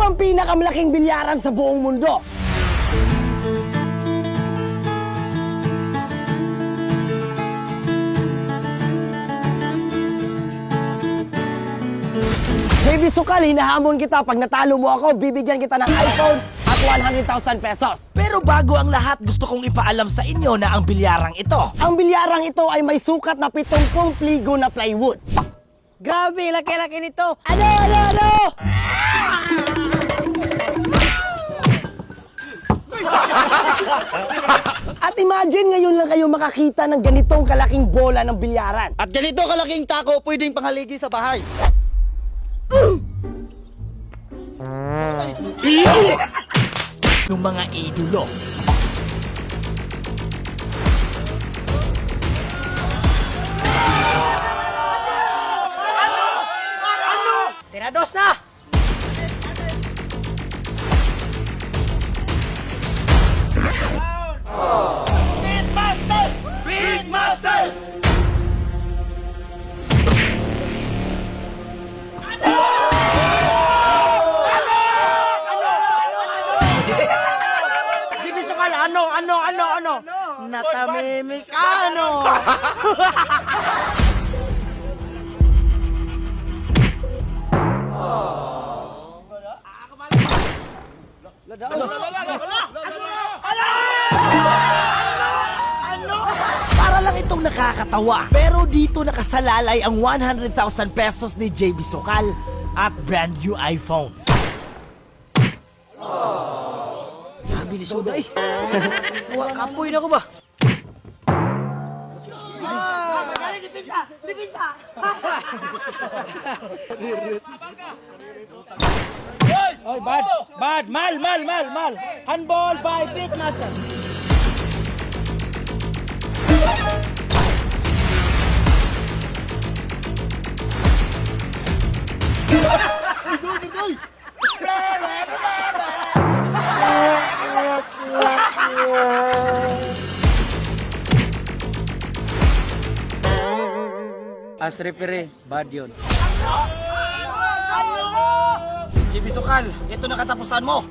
ang pinakamalaking bilyaran sa buong mundo. JB Sukal, hinahamon kita. Pag natalo mo ako, bibigyan kita ng iPhone at 100,000 pesos. Pero bago ang lahat, gusto kong ipaalam sa inyo na ang bilyarang ito Ang bilyarang ito ay may sukat na 70 pligo na plywood. Grabe, laki-laki nito. Ano? At imagine ngayon lang kayo makakita ng ganitong kalaking bola ng bilyaran. At ganito kalaking tako pwedeng panghaligi sa bahay. ng mga idolo. Tirados na! JB Sukal, ano? Natamimik, ano? Para lang itong nakakatawa. Pero dito nakasalalay ang 100,000 pesos ni JB Sukal at brand new iPhone. Sabi ni Suday. Kapoy na ko ba? Oy, bad, mal. Handball by Pitmaster. As referee, bad yun. JB Sukal, ito na katapusan mo.